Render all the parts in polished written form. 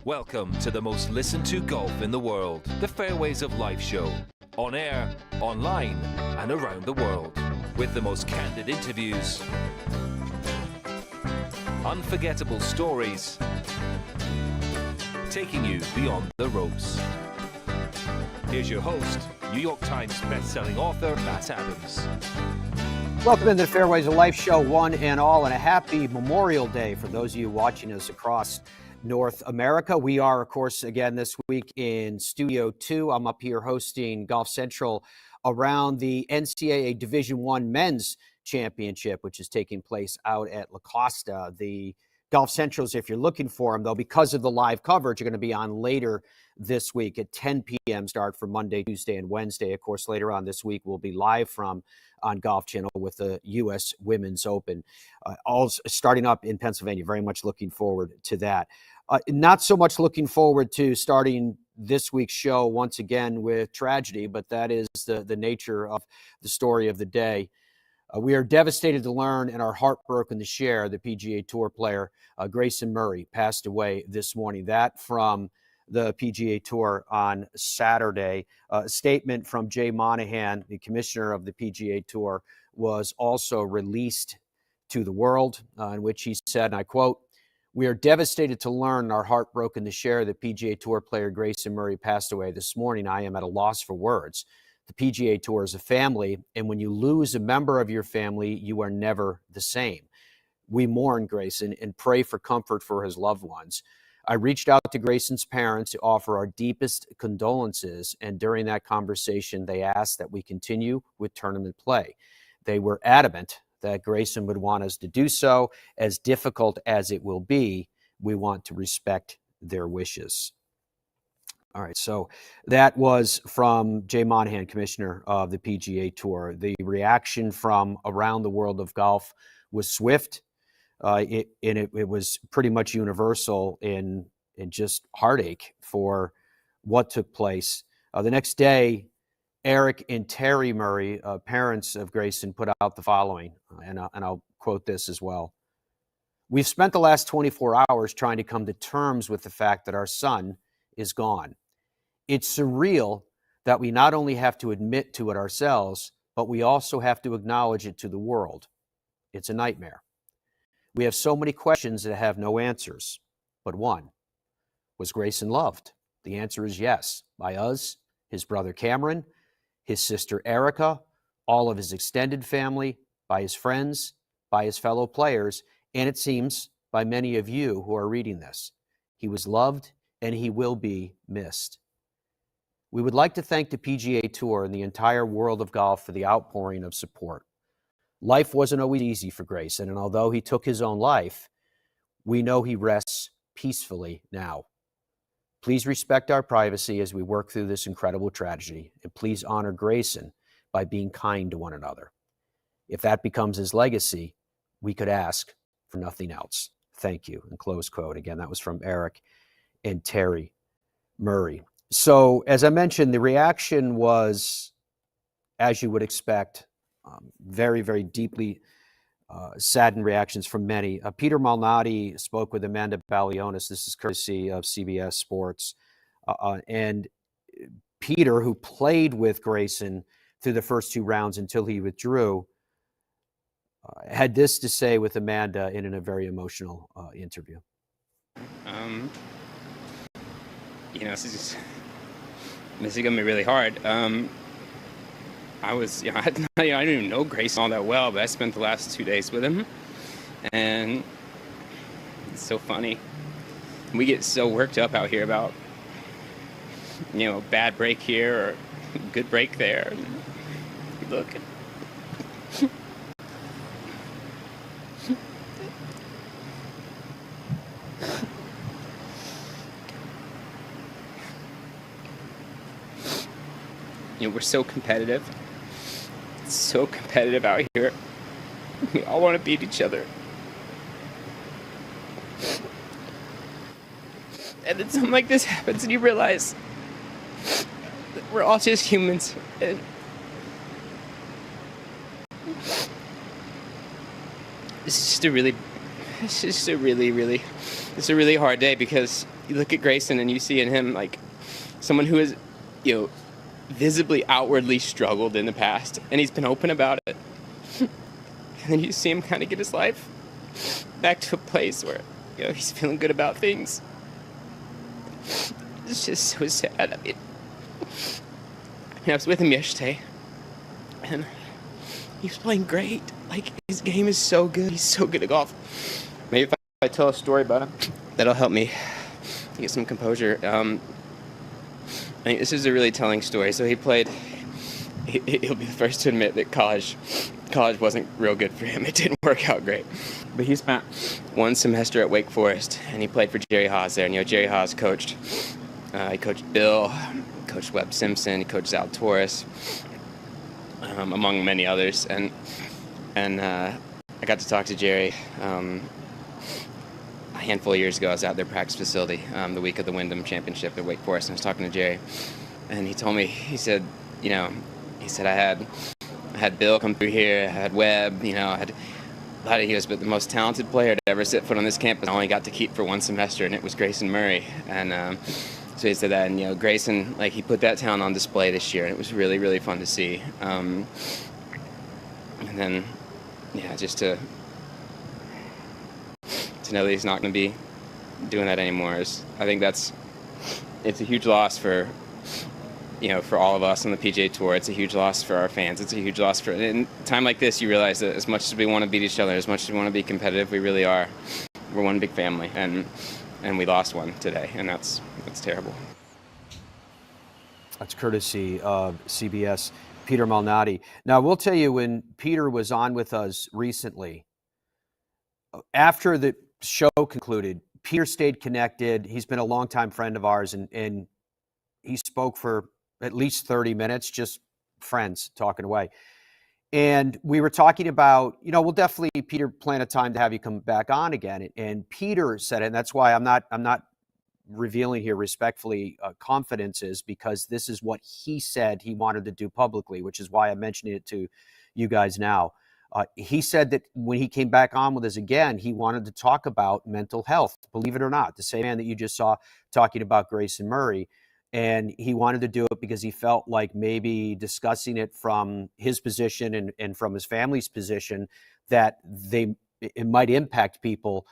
Welcome to the most listened to golf in the world, the Fairways of Life show. On air, online, and around the world. With the most candid interviews, unforgettable stories, taking you beyond the ropes. Here's your host, New York Times best-selling author, Matt Adams. Welcome to the Fairways of Life show, one and all, and a happy Memorial Day for those of you watching us across North America. We are, of course, again this week in Studio 2. I'm up here hosting Golf Central around the NCAA Division I Men's Championship, which is taking place out at La Costa. The Golf Centrals, if you're looking for them, though, because of the live coverage, are going to be on later this week at 10 p.m. start for Monday, Tuesday, and Wednesday. Of course, later on this week, we'll be live on Golf Channel with the U.S. Women's Open, all starting up in Pennsylvania. Very much looking forward to that. Not so much looking forward to starting this week's show once again with tragedy, but that is the nature of the story of the day. We are devastated to learn and are heartbroken to share the PGA Tour player Grayson Murray passed away this morning. That from the PGA Tour on Saturday. A statement from Jay Monahan, the commissioner of the PGA Tour, was also released to the world, in which he said, and I quote, "We are devastated to learn and are heartbroken to share that PGA Tour player Grayson Murray passed away this morning. I am at a loss for words. The PGA Tour is a family, and when you lose a member of your family, you are never the same. We mourn Grayson and pray for comfort for his loved ones. I reached out to Grayson's parents to offer our deepest condolences, and during that conversation, they asked that we continue with tournament play. They were adamant that Grayson would want us to do so. As difficult as it will be, we want to respect their wishes." All right, so that was from Jay Monahan, commissioner of the PGA Tour. The reaction from around the world of golf was swift. It was pretty much universal in just heartache for what took place. The next day, Eric and Terry Murray, parents of Grayson, put out the following, and I'll quote this as well. "We've spent the last 24 hours trying to come to terms with the fact that our son is gone. It's surreal that we not only have to admit to it ourselves, but we also have to acknowledge it to the world. It's a nightmare. We have so many questions that have no answers, but one. Was Grayson loved? The answer is yes, by us, his brother Cameron, his sister Erica, all of his extended family, by his friends, by his fellow players, and it seems by many of you who are reading this. He was loved and he will be missed. We would like to thank the PGA Tour and the entire world of golf for the outpouring of support. Life wasn't always easy for Grayson, and although he took his own life, we know he rests peacefully now. Please respect our privacy as we work through this incredible tragedy, and please honor Grayson by being kind to one another. If that becomes his legacy, we could ask for nothing else. Thank you." And close quote. Again, that was from Eric and Terry Murray. So, as I mentioned, the reaction was, as you would expect, very, very deeply saddened reactions from many. Peter Malnati spoke with Amanda Balionis. This is courtesy of CBS Sports. And Peter, who played with Grayson through the first two rounds until he withdrew, had this to say with Amanda in a very emotional interview. This is going to be really hard. I didn't even know Grayson all that well, but I spent the last 2 days with him, and it's so funny. We get so worked up out here about, bad break here or good break there. Look. We're so competitive. It's so competitive out here. We all want to beat each other. And then something like this happens and you realize that we're all just humans. And it's just a really hard day because you look at Grayson and you see in him like someone who is, visibly outwardly struggled in the past, and he's been open about it. And then you see him kind of get his life back to a place where, he's feeling good about things. It's just so sad. I was with him yesterday, and he was playing great. Like, his game is so good. He's so good at golf. Maybe if I tell a story about him, that'll help me get some composure. I think this is a really telling story. So he played, he'll be the first to admit that college wasn't real good for him. It didn't work out great. But he spent one semester at Wake Forest, and he played for Jerry Haas there. And, Jerry Haas coached, he coached Bill, coached Webb Simpson, he coached Al Torres, among many others. And I got to talk to Jerry a handful of years ago. I was at their practice facility the week of the Wyndham Championship at Wake Forest, and I was talking to Jerry, and he told me, he said I had Bill come through here, I had Webb, I had a lot of heroes, but the most talented player to ever set foot on this campus I only got to keep for one semester, and it was Grayson Murray. And so he said that, and Grayson, like, he put that talent on display this year, and it was really, really fun to see. And then, just to know that he's not going to be doing that anymore I think it's a huge loss for all of us on the PGA Tour. It's a huge loss for our fans. It's a huge loss for, in a time like this, you realize that as much as we want to beat each other, as much as we want to be competitive, we really are. We're one big family, and we lost one today, and that's terrible. That's courtesy of CBS, Peter Malnati. Now, we'll tell you, when Peter was on with us recently, after the show concluded, Peter stayed connected. He's been a longtime friend of ours, and he spoke for at least 30 minutes, just friends talking away. And we were talking about, we'll definitely, Peter, plan a time to have you come back on again. And Peter said it, and that's why I'm not revealing here respectfully confidences, because this is what he said he wanted to do publicly, which is why I'm mentioning it to you guys now. He said that when he came back on with us again, he wanted to talk about mental health, believe it or not, the same man that you just saw talking about Grayson Murray. And he wanted to do it because he felt like maybe discussing it from his position and from his family's position, that it might impact people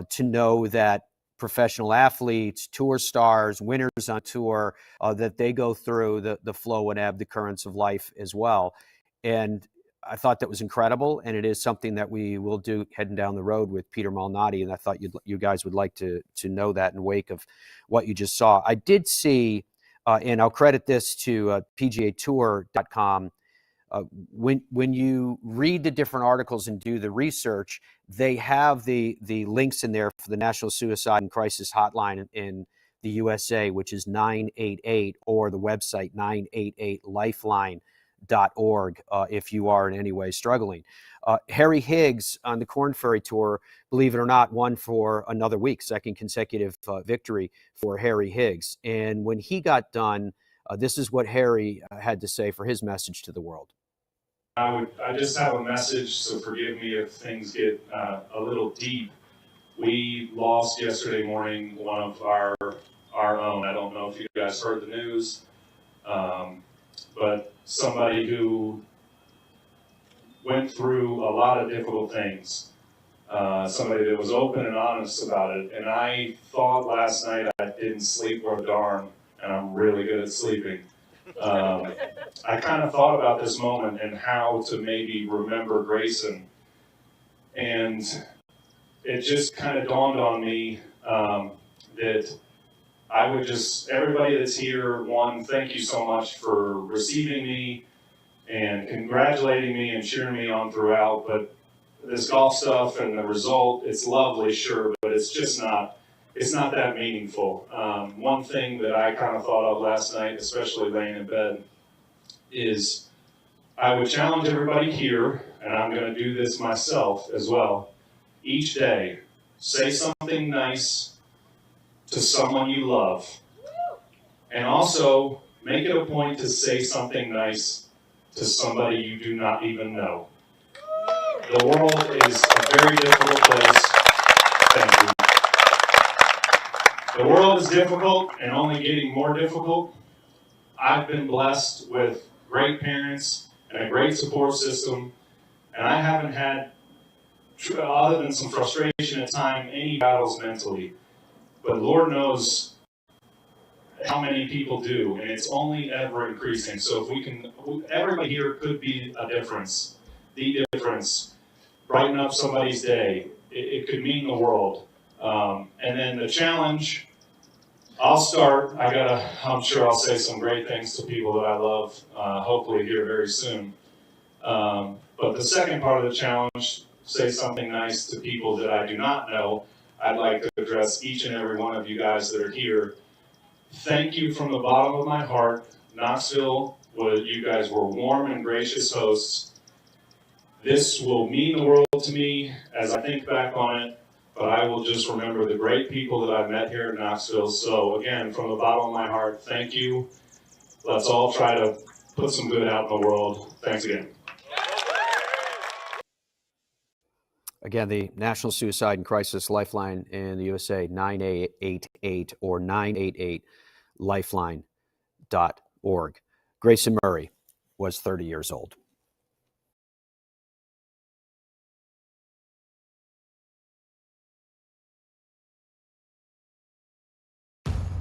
to know that professional athletes, tour stars, winners on tour, that they go through the flow and ebb, the currents of life as well. And I thought that was incredible, and it is something that we will do heading down the road with Peter Malnati, and I thought you guys would like to know that in wake of what you just saw. I did see, and I'll credit this to PGAtour.com, when you read the different articles and do the research, they have the links in there for the National Suicide and Crisis Hotline in the USA, which is 988, or the website 988lifeline.org if you are in any way struggling. Harry Higgs on the Korn Ferry Tour, believe it or not, won for another week, second consecutive victory for Harry Higgs. And when he got done, this is what Harry had to say for his message to the world. I just have a message, so forgive me if things get a little deep. We lost yesterday morning one of our own. I don't know if you guys heard the news, but somebody who went through a lot of difficult things. Somebody that was open and honest about it. And I thought last night I didn't sleep worth a darn, and I'm really good at sleeping. I kind of thought about this moment and how to maybe remember Grayson. And it just kind of dawned on me that I would just, everybody that's here, one, thank you so much for receiving me and congratulating me and cheering me on throughout. But this golf stuff and the result, it's lovely, sure, but it's just not, it's not that meaningful. One thing that I kind of thought of last night, especially laying in bed, is I would challenge everybody here, and I'm going to do this myself as well, each day, say something nice to someone you love. And also, make it a point to say something nice to somebody you do not even know. The world is a very difficult place. Thank you. The world is difficult and only getting more difficult. I've been blessed with great parents and a great support system, and I haven't had, other than some frustration at times, any battles mentally. But Lord knows how many people do, and it's only ever increasing. So if we can, everybody here could be a difference, the difference, brighten up somebody's day. It could mean the world. And then the challenge, I'll start. I'm sure I'll say some great things to people that I love, hopefully here very soon. But the second part of the challenge, say something nice to people that I do not know. I'd like to address each and every one of you guys that are here. Thank you from the bottom of my heart. Knoxville, you guys were warm and gracious hosts. This will mean the world to me as I think back on it, but I will just remember the great people that I've met here in Knoxville. So again, from the bottom of my heart, thank you. Let's all try to put some good out in the world. Thanks again. Again, the National Suicide and Crisis Lifeline in the USA, 9888 or 988lifeline.org. Grayson Murray was 30 years old.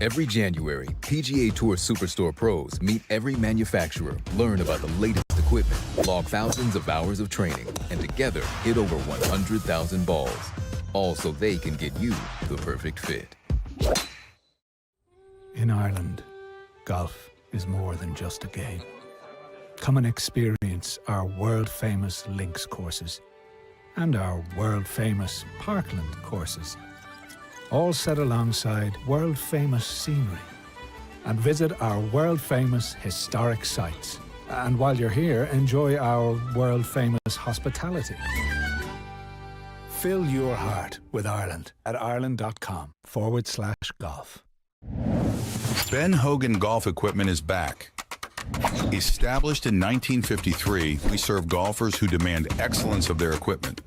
Every January, PGA Tour Superstore pros meet every manufacturer, learn about the latest equipment, log thousands of hours of training, and together hit over 100,000 balls. All so they can get you the perfect fit. In Ireland, golf is more than just a game. Come and experience our world-famous links courses and our world-famous parkland courses, all set alongside world-famous scenery. And visit our world-famous historic sites. And while you're here, enjoy our world-famous hospitality. Fill your heart with Ireland at ireland.com/golf. Ben Hogan Golf Equipment is back. Established in 1953, we serve golfers who demand excellence of their equipment.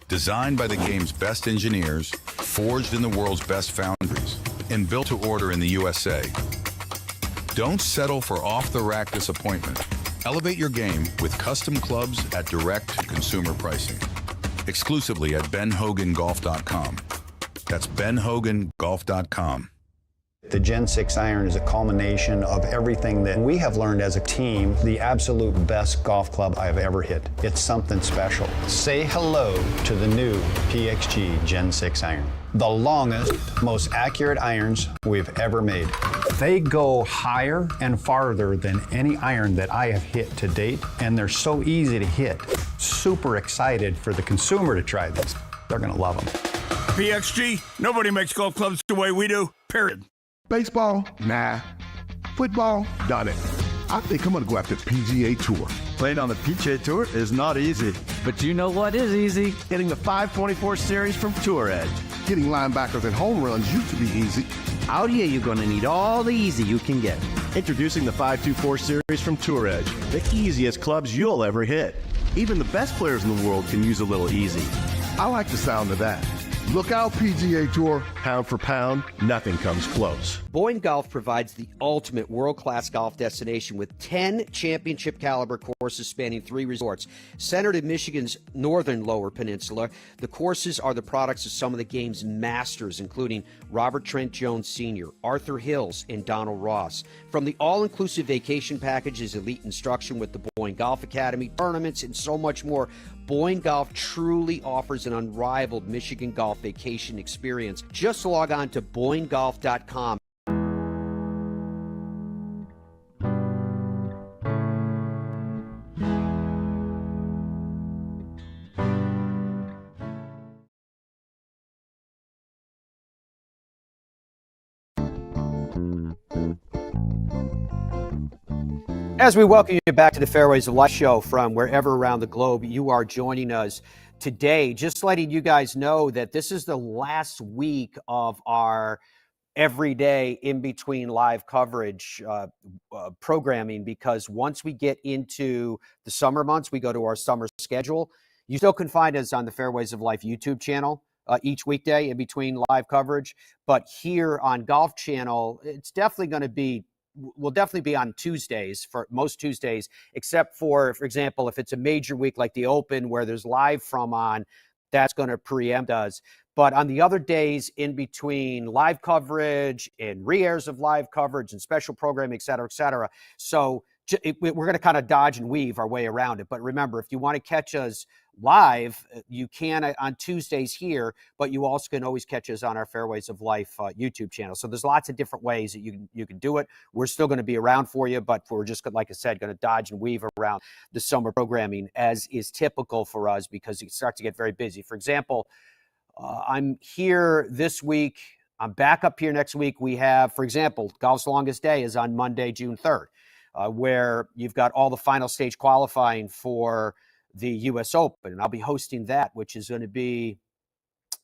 Designed by the game's best engineers, forged in the world's best foundries, and built to order in the USA. Don't settle for off-the-rack disappointment. Elevate your game with custom clubs at direct consumer pricing. Exclusively at benhogangolf.com. That's benhogangolf.com. The Gen 6 iron is a culmination of everything that we have learned as a team, the absolute best golf club I've ever hit. It's something special. Say hello to the new PXG Gen 6 iron. The longest, most accurate irons we've ever made. They go higher and farther than any iron that I have hit to date, and they're so easy to hit. Super excited for the consumer to try this. They're gonna love them. PXG, nobody makes golf clubs the way we do, period. Baseball? Nah. Football? Done it. I think I'm going to go after PGA Tour. Playing on the PGA Tour is not easy. But you know what is easy? Getting the 524 series from Tour Edge. Getting linebackers and home runs used to be easy. Out here, you're going to need all the easy you can get. Introducing the 524 series from Tour Edge. The easiest clubs you'll ever hit. Even the best players in the world can use a little easy. I like the sound of that. Look out, PGA Tour. Pound for pound, nothing comes close. Boyne Golf provides the ultimate world-class golf destination with 10 championship-caliber courses spanning 3 resorts. Centered in Michigan's northern Lower Peninsula, the courses are the products of some of the game's masters, including Robert Trent Jones Sr., Arthur Hills, and Donald Ross. From the all-inclusive vacation packages, elite instruction with the Boyne Golf Academy, tournaments, and so much more, Boyne Golf truly offers an unrivaled Michigan golf vacation experience. Just log on to BoyneGolf.com. As we welcome you back to the Fairways of Life show from wherever around the globe you are joining us today, just letting you guys know that this is the last week of our everyday in between live coverage programming, because once we get into the summer months, we go to our summer schedule. You still can find us on the Fairways of Life YouTube channel. each weekday in between live coverage. But here on Golf Channel, it's definitely going to be, will definitely be on Tuesdays, for most Tuesdays, except for example, if it's a major week like the Open where there's live from on, that's going to preempt us. But on the other days in between live coverage and re-airs of live coverage and special programming, et cetera, et cetera. So we're going to kind of dodge and weave our way around it. But remember, if you want to catch us live, you can on Tuesdays here, but you also can always catch us on our Fairways of Life YouTube channel. So there's lots of different ways that you can do it. We're still going to be around for you, but we're just, like I said, going to dodge and weave around the summer programming, as is typical for us, because it starts to get very busy. For example, I'm here this week. I'm back up here next week. We have, for example, Golf's Longest Day is on Monday, June 3rd. Where you've got all the final stage qualifying for the U.S. Open. And I'll be hosting that, which is going to be,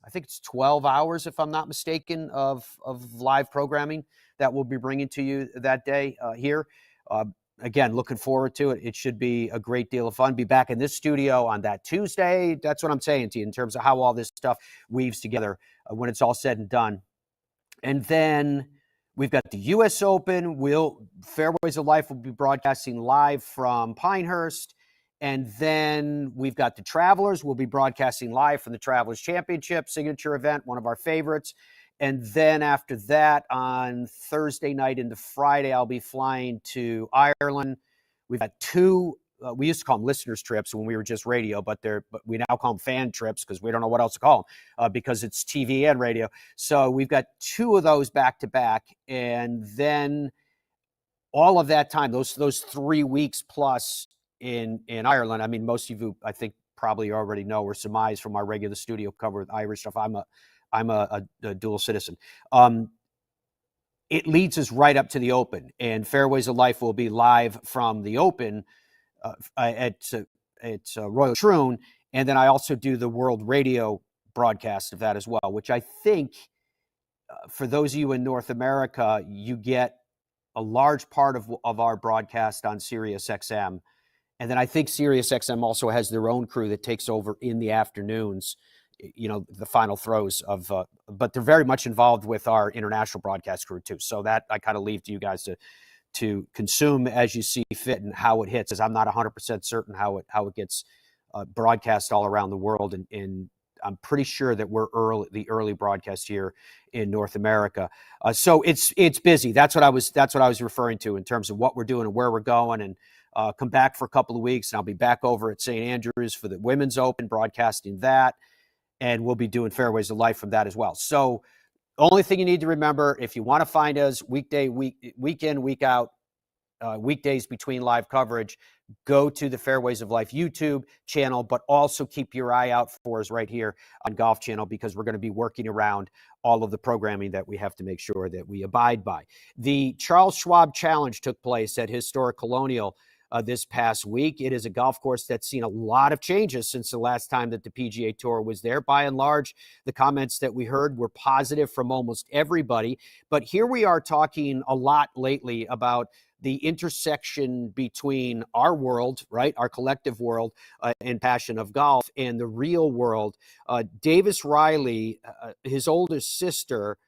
I think it's 12 hours, if I'm not mistaken, of live programming that we'll be bringing to you that day here. Again, looking forward to it. It should be a great deal of fun. Be back in this studio on that Tuesday. That's what I'm saying to you in terms of how all this stuff weaves together when it's all said and done. And then we've got the U.S. Open. Fairways of Life will be broadcasting live from Pinehurst. And then we've got the Travelers. We'll be broadcasting live from the Travelers Championship signature event, one of our favorites. And then after that, on Thursday night into Friday, I'll be flying to Ireland. We've got two, we used to call them listeners' trips when we were just radio, but we now call them fan trips because we don't know what else to call them because it's TV and radio. So we've got two of those back to back. And then all of that time, those 3 weeks plus in Ireland, I mean, most of you, I think, probably already know or surmise from our regular studio cover with Irish stuff. I'm a dual citizen. It leads us right up to the Open, and Fairways of Life will be live from the Open at Royal Troon, and then I also do the World Radio broadcast of that as well, which I think for those of you in North America, you get a large part of our broadcast on Sirius XM, and then I think Sirius XM also has their own crew that takes over in the afternoons, you know, the final throws of, but they're very much involved with our international broadcast crew too. So that I kind of leave to you guys to consume as you see fit and how it hits, as I'm not 100% certain how it gets broadcast all around the world. And I'm pretty sure that we're the early broadcast here in North America. So it's busy. That's what I was referring to in terms of what we're doing and where we're going. And come back for a couple of weeks, and I'll be back over at St. Andrews for the Women's Open, broadcasting that. And we'll be doing Fairways of Life from that as well. So only thing you need to remember, if you want to find us week in, week out, weekdays between live coverage, go to the Fairways of Life YouTube channel, but also keep your eye out for us right here on Golf Channel, because we're going to be working around all of the programming that we have to make sure that we abide by. The Charles Schwab Challenge took place at Historic Colonial this past week. It is a golf course that's seen a lot of changes since the last time that the PGA Tour was there. By and large, the comments that we heard were positive from almost everybody. But here we are talking a lot lately about the intersection between our world, right, our collective world and passion of golf, and the real world. Davis Riley, his older sister,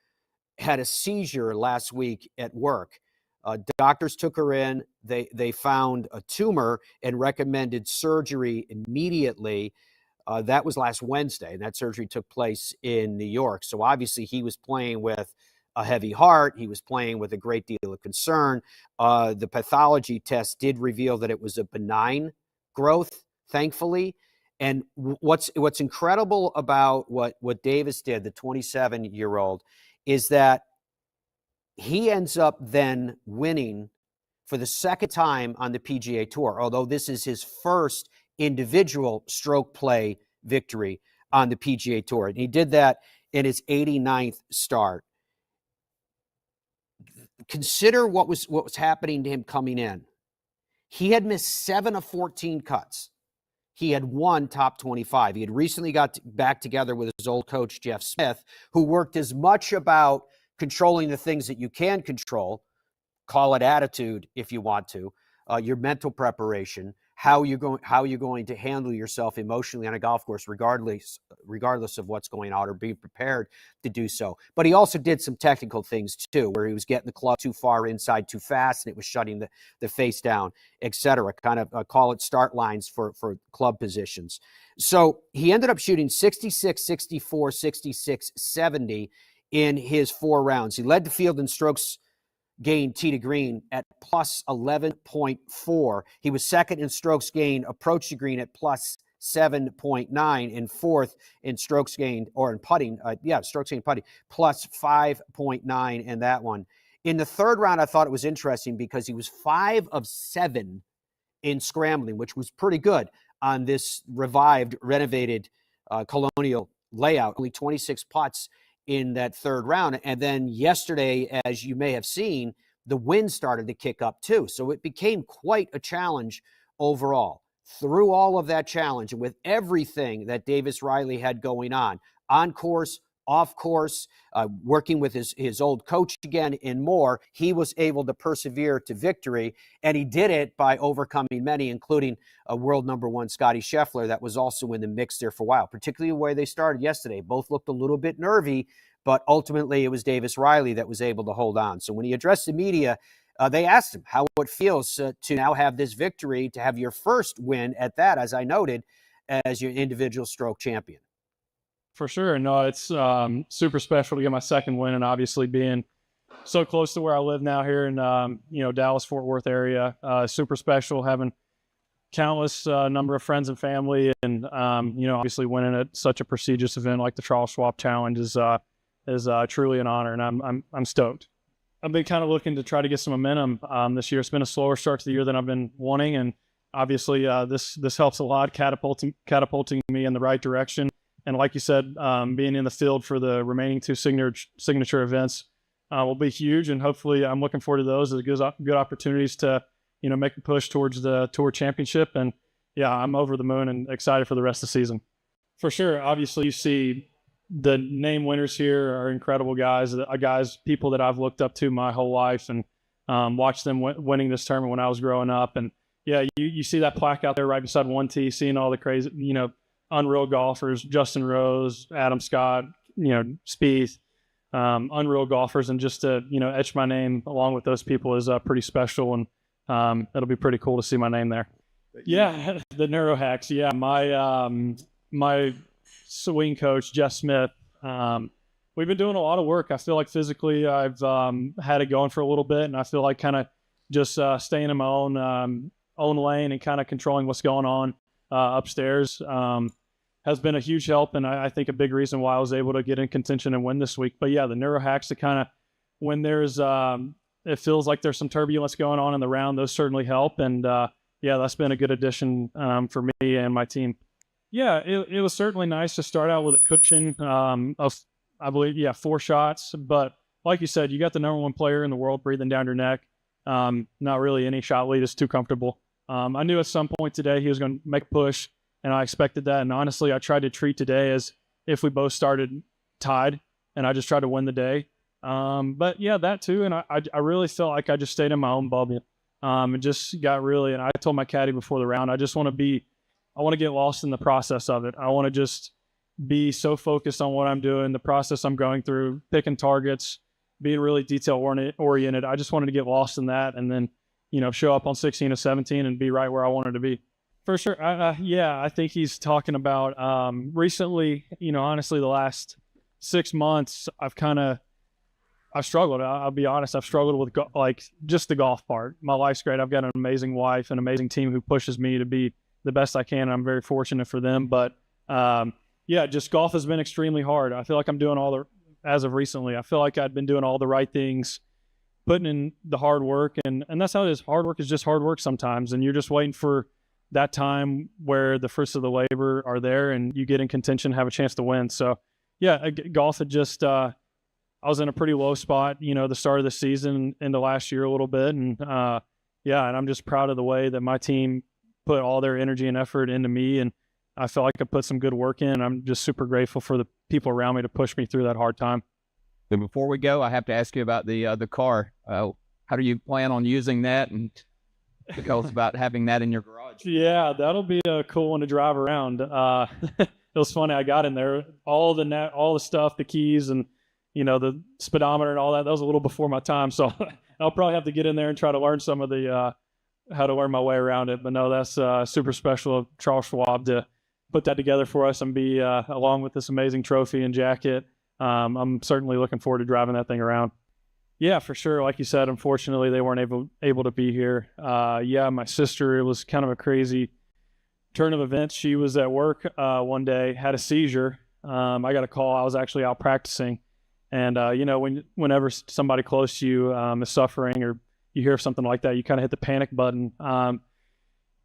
had a seizure last week at work. Doctors took her in. They found a tumor and recommended surgery immediately. That was last Wednesday, and that surgery took place in New York. So obviously he was playing with a heavy heart. He was playing with a great deal of concern. The pathology test did reveal that it was a benign growth, thankfully. And what's incredible about what Davis did, the 27-year-old, is that he ends up then winning for the second time on the PGA Tour, although this is his first individual stroke play victory on the PGA Tour. And he did that in his 89th start. Consider what was happening to him coming in. He had missed 7 of 14 cuts. He had won top 25. He had recently got back together with his old coach, Jeff Smith, who worked as much about controlling the things that you can control, call it attitude if you want to, your mental preparation, how you're going to handle yourself emotionally on a golf course, regardless of what's going on, or being prepared to do so. But he also did some technical things too, where he was getting the club too far inside too fast, and it was shutting the face down, etc. Kind of call it start lines for club positions. So he ended up shooting 66, 64, 66, 70 in his 4 rounds. He led the field in strokes gained tee to green at plus 11.4. He was second in strokes gained approach to green at plus 7.9, and fourth in strokes gained, or in putting, strokes gained putting, plus 5.9 in that one. In the 3rd round, I thought it was interesting because he was 5 of 7 in scrambling, which was pretty good on this renovated Colonial layout. Only 26 putts in that 3rd round. And then yesterday, as you may have seen, the wind started to kick up too. So it became quite a challenge overall. Through all of that challenge, and with everything that Davis Riley had going on course, off course, working with his old coach again and more, he was able to persevere to victory. And he did it by overcoming many, including a world number 1 Scottie Scheffler that was also in the mix there for a while, particularly the way they started yesterday. Both looked a little bit nervy, but ultimately it was Davis Riley that was able to hold on. So when he addressed the media, they asked him how it feels to now have this victory, to have your first win at that, as I noted, as your individual stroke champion. For sure. No, it's super special to get my second win, and obviously being so close to where I live now here in Dallas-Fort Worth area, super special, having countless number of friends and family, and obviously winning at such a prestigious event like the Charles Schwab Challenge is truly an honor, and I'm stoked. I've been kind of looking to try to get some momentum this year. It's been a slower start to the year than I've been wanting, and obviously this helps a lot, catapulting me in the right direction. And like you said, being in the field for the remaining 2 signature events will be huge. And hopefully I'm looking forward to those as good opportunities to, make a push towards the Tour Championship. And yeah, I'm over the moon and excited for the rest of the season. For sure. Obviously you see the name winners here are incredible guys, people that I've looked up to my whole life, and watched them winning this tournament when I was growing up. And yeah, you see that plaque out there right beside 1T, seeing all the crazy, unreal golfers, Justin Rose, Adam Scott, Spieth, unreal golfers, and just to, etch my name along with those people is pretty special, and it'll be pretty cool to see my name there. Yeah, the neurohacks. Yeah, my swing coach, Jeff Smith, we've been doing a lot of work. I feel like physically I've had it going for a little bit, and I feel like kind of just staying in my own lane and kind of controlling what's going on upstairs has been a huge help, and I think a big reason why I was able to get in contention and win this week. But yeah, the neuro hacks to kind of, when there's it feels like there's some turbulence going on in the round, those certainly help. And yeah, that's been a good addition for me and my team. Yeah, it was certainly nice to start out with a cushion of, I believe, 4 shots. But like you said, you got the number 1 player in the world breathing down your neck. Not really any shot lead is too comfortable. I knew at some point today he was going to make a push, and I expected that. And honestly, I tried to treat today as if we both started tied, and I just tried to win the day. But yeah, that too. And I really felt like I just stayed in my own bubble, and just got really, and I told my caddy before the round, I want to get lost in the process of it. I want to just be so focused on what I'm doing, the process I'm going through, picking targets, being really detail oriented. I just wanted to get lost in that, and then, show up on 16 or 17 and be right where I wanted to be. For sure. Yeah, I think he's talking about recently, honestly, the last 6 months, I've struggled. I'll be honest. I've struggled with just the golf part. My life's great. I've got an amazing wife, an amazing team who pushes me to be the best I can. And I'm very fortunate for them. But yeah, just golf has been extremely hard. I feel like I'm doing as of recently, I feel like I'd been doing all the right things, putting in the hard work. And that's how it is. Hard work is just hard work sometimes. And you're just waiting for that time where the fruits of the labor are there and you get in contention, have a chance to win. So yeah, golf had just, I was in a pretty low spot, the start of the season into last year a little bit. And yeah, and I'm just proud of the way that my team put all their energy and effort into me. And I felt like I put some good work in. I'm just super grateful for the people around me to push me through that hard time. So before we go, I have to ask you about the car. How do you plan on using that? And Tell us about having that in your garage. Yeah, that'll be a cool one to drive around. It was funny. I got in there, all the stuff, the keys, and the speedometer and all that. That was a little before my time, so I'll probably have to get in there and try to learn some of the how to learn my way around it. But no, that's super special of Charles Schwab to put that together for us and be along with this amazing trophy and jacket. I'm certainly looking forward to driving that thing around. Yeah, for sure. Like you said, unfortunately, they weren't able to be here. My sister, it was kind of a crazy turn of events. She was at work one day, had a seizure. I got a call. I was actually out practicing. And, whenever somebody close to you is suffering or you hear something like that, you kind of hit the panic button. And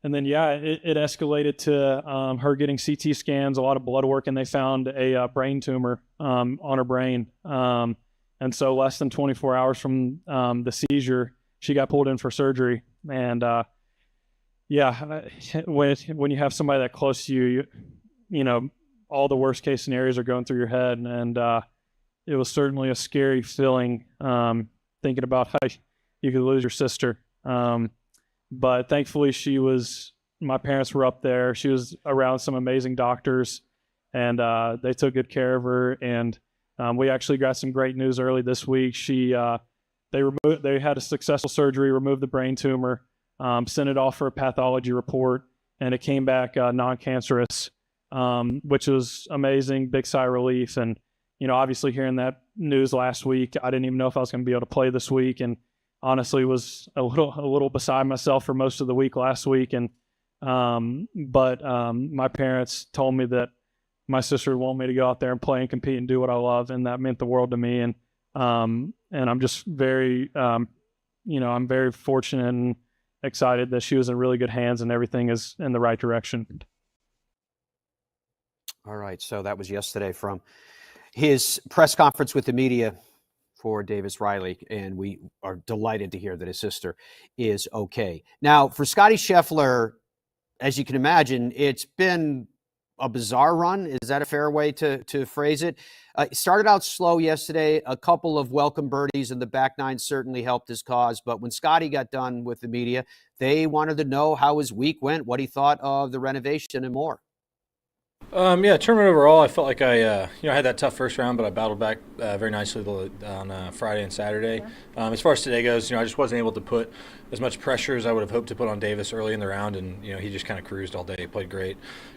then, it escalated to her getting CT scans, a lot of blood work, and they found a brain tumor on her brain. And so less than 24 hours from the seizure, she got pulled in for surgery. And when you have somebody that close to you, all the worst case scenarios are going through your head. And it was certainly a scary feeling thinking about how you could lose your sister. But thankfully my parents were up there. She was around some amazing doctors, and they took good care of her. And we actually got some great news early this week. They had a successful surgery, removed the brain tumor, sent it off for a pathology report, and it came back non-cancerous, which was amazing, big sigh of relief. And, obviously hearing that news last week, I didn't even know if I was going to be able to play this week, and honestly was a little beside myself for most of the week last week. And but my parents told me that my sister would want me to go out there and play and compete and do what I love, and that meant the world to me. And I'm just very, I'm very fortunate and excited that she was in really good hands and everything is in the right direction. All right, so that was yesterday from his press conference with the media for Davis Riley, and we are delighted to hear that his sister is okay. Now, for Scottie Scheffler, as you can imagine, it's been a bizarre run. Is that a fair way to phrase it? It started out slow yesterday. A couple of welcome birdies in the back nine certainly helped his cause. But when Scottie got done with the media, they wanted to know how his week went, what he thought of the renovation, and more. Tournament overall, I felt like I had that tough first round, but I battled back very nicely on Friday and Saturday. As far as today goes, I just wasn't able to put as much pressure as I would have hoped to put on Davis early in the round, and he just kind of cruised all day. Played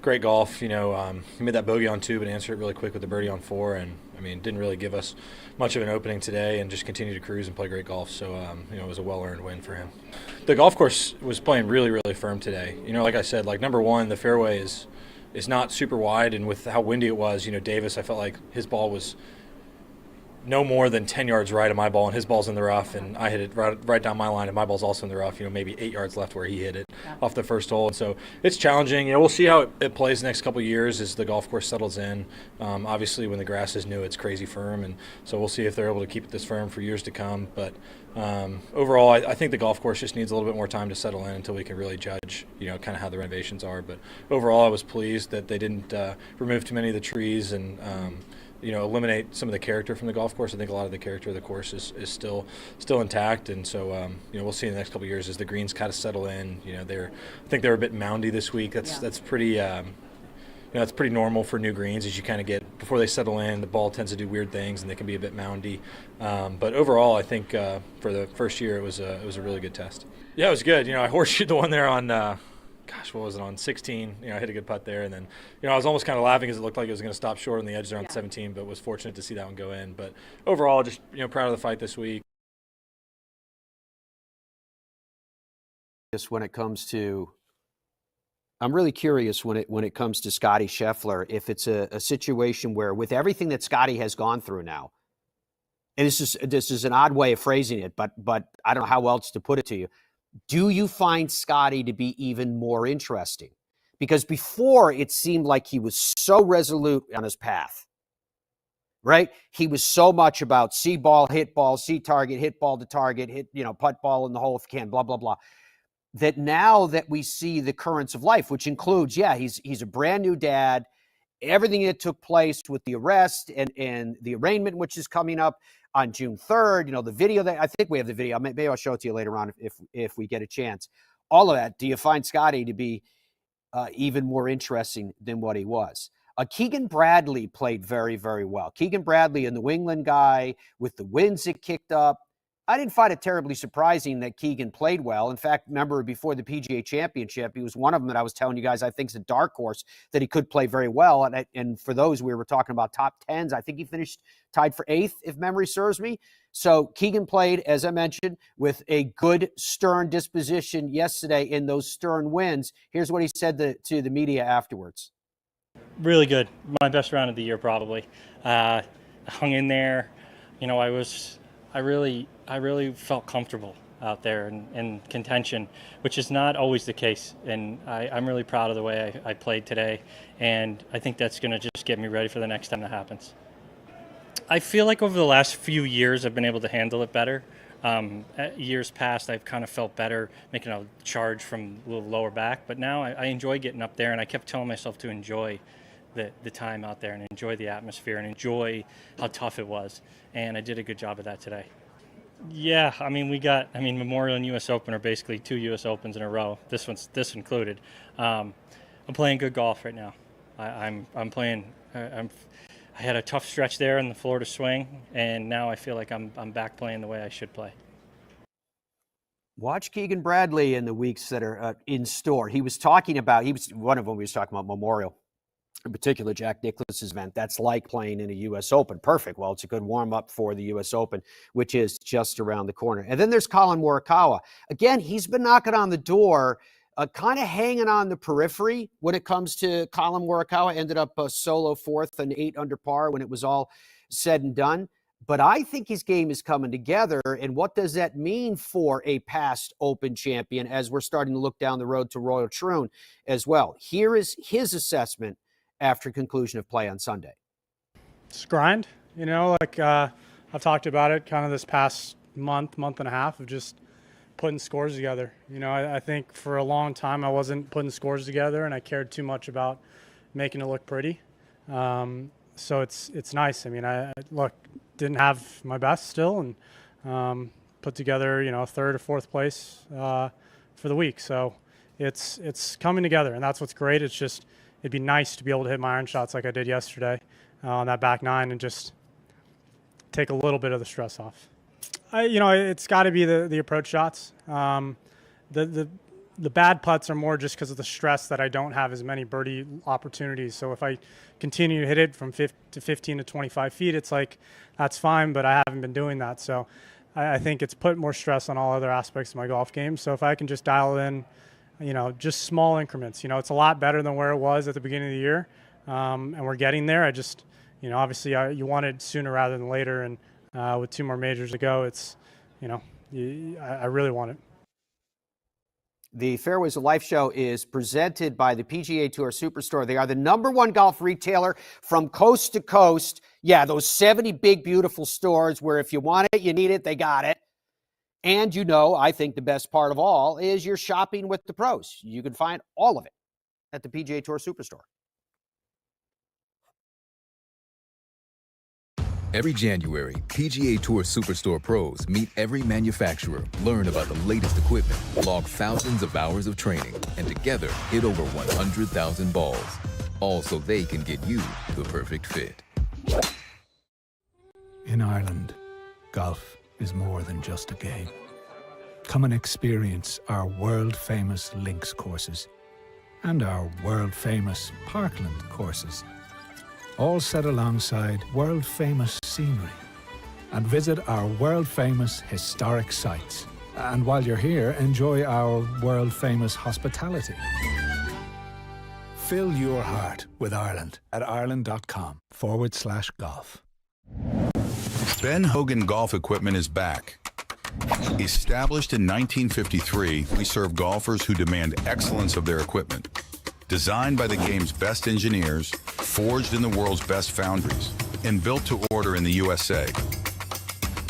great golf. He made that bogey on 2, but answered it really quick with the birdie on 4, and didn't really give us much of an opening today, and just continued to cruise and play great golf. So it was a well-earned win for him. The golf course was playing really, really firm today. Like I said, number one, the fairway is not super wide, and with how windy it was, Davis, I felt like his ball was no more than 10 yards right of my ball, and his ball's in the rough, and I hit it right down my line, and my ball's also in the rough, maybe 8 yards left where he hit it off the first hole. And so it's challenging. We'll see how it plays the next couple of years as the golf course settles in. Obviously, when the grass is new, it's crazy firm, and so we'll see if they're able to keep it this firm for years to come. But overall, I think the golf course just needs a little bit more time to settle in until we can really judge, kind of how the renovations are. But overall, I was pleased that they didn't remove too many of the trees and eliminate some of the character from the golf course. I think a lot of the character of the course is still intact, and so we'll see in the next couple of years as the greens kind of settle in. I think they're a bit moundy this week. That's pretty. That's pretty normal for new greens as you kind of get, before they settle in, the ball tends to do weird things and they can be a bit moundy. But overall, I think for the first year, it was a really good test. Yeah, it was good. I horseshoed the one there on, what was it, on 16. I hit a good putt there. And then, I was almost kind of laughing because it looked like it was going to stop short on the edge there on 17, but was fortunate to see that one go in. But overall, just, proud of the fight this week. Just when it comes to, I'm really curious when it comes to Scottie Scheffler, if it's a situation where, with everything that Scottie has gone through now, and this is an odd way of phrasing it, but I don't know how else to put it to you. Do you find Scottie to be even more interesting? Because before it seemed like he was so resolute on his path, right? He was so much about see ball, hit ball, see target, hit ball to target, hit, putt ball in the hole if you can, blah, blah, blah. That now that we see the currents of life, which includes, he's a brand new dad, everything that took place with the arrest and the arraignment, which is coming up on June 3rd, the video that I think we have the video. Maybe I'll show it to you later on if we get a chance. all of that, do you find Scottie to be even more interesting than what he was? Keegan Bradley played very, very well. Keegan Bradley, a New England guy with the wins that kicked up. I didn't find it terribly surprising that Keegan played well. In fact, remember before the PGA Championship, he was one of them that I was telling you guys I think is a dark horse that he could play very well. And for those, we were talking about top 10s. I think he finished tied for 8th, if memory serves me. So Keegan played, as I mentioned, with a good, stern disposition yesterday in those stern wins. Here's what he said to the media afterwards. Really good. My best round of the year, probably. Hung in there. You know, I really felt comfortable out there in contention, which is not always the case. And I'm really proud of the way I played today. And I think that's going to just get me ready for the next time that happens. I feel like over the last few years, I've been able to handle it better. At years past, I've kind of felt better making a charge from a little lower back. But now I enjoy getting up there, and I kept telling myself to enjoy the time out there and enjoy the atmosphere and enjoy how tough it was. And I did a good job of that today. Yeah, I mean, Memorial and U.S. Open are basically 2 U.S. Opens in a row, this included. I'm playing good golf right now. I had a tough stretch there in the Florida swing, and now I feel like I'm back playing the way I should play. Watch Keegan Bradley in the weeks that are in store. He was talking about, one of them, he was talking about Memorial, in particular Jack Nicklaus's event. That's like playing in a U.S. Open. Perfect. Well, it's a good warm-up for the U.S. Open, which is just around the corner. And then there's Colin Morikawa. Again, he's been knocking on the door, kind of hanging on the periphery when it comes to Colin Morikawa. Ended up solo 4th and 8 under par when it was all said and done. But I think his game is coming together. And what does that mean for a past Open champion as we're starting to look down the road to Royal Troon as well? Here is his assessment after conclusion of play on Sunday. It's grind, you know, like I've talked about it kind of this past month and a half of just putting scores together. You know, I think for a long time I wasn't putting scores together and I cared too much about making it look pretty. So it's nice. I mean, I didn't have my best still and put together, you know, 3rd or 4th place for the week. So it's coming together, and that's what's great. It's just, it'd be nice to be able to hit my iron shots like I did yesterday on that back 9 and just take a little bit of the stress off. It's got to be the approach shots. The bad putts are more just because of the stress that I don't have as many birdie opportunities. So if I continue to hit it from 15 to 25 feet, it's like, that's fine, but I haven't been doing that. So I think it's put more stress on all other aspects of my golf game. So if I can just dial in, you know, just small increments, you know, it's a lot better than where it was at the beginning of the year. And we're getting there. I just, you know, obviously you want it sooner rather than later. And with 2 more majors to go, it's, you know, I really want it. The Fairways of Life show is presented by the PGA Tour Superstore. They are the #1 golf retailer from coast to coast. Yeah, those 70 big, beautiful stores where if you want it, you need it, they got it. And you know, I think the best part of all is you're shopping with the pros. You can find all of it at the PGA Tour Superstore. Every January, PGA Tour Superstore pros meet every manufacturer, learn about the latest equipment, log thousands of hours of training, and together hit over 100,000 balls. All so they can get you the perfect fit. In Ireland, golf is more than just a game. Come and experience our world-famous links courses and our world-famous parkland courses, all set alongside world-famous scenery. And visit our world-famous historic sites. And while you're here, enjoy our world-famous hospitality. Fill your heart with Ireland at ireland.com/golf. Ben Hogan Golf Equipment is back. Established in 1953, we serve golfers who demand excellence of their equipment. Designed by the game's best engineers, forged in the world's best foundries, and built to order in the USA.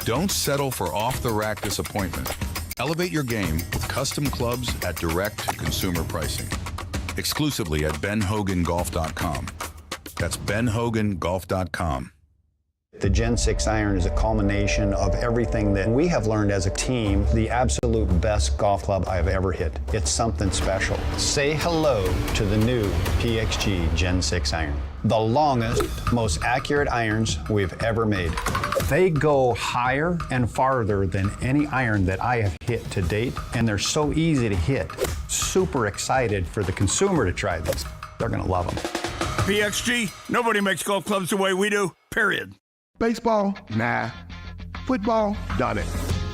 Don't settle for off-the-rack disappointment. Elevate your game with custom clubs at direct-to-consumer pricing. Exclusively at benhogangolf.com. That's benhogangolf.com. The Gen 6 iron is a culmination of everything that we have learned as a team, the absolute best golf club I have ever hit. It's something special. Say hello to the new PXG Gen 6 iron. The longest, most accurate irons we've ever made. They go higher and farther than any iron that I have hit to date, and they're so easy to hit. Super excited for the consumer to try these. They're gonna love them. PXG, nobody makes golf clubs the way we do, period. Baseball? Nah. Football? Done it.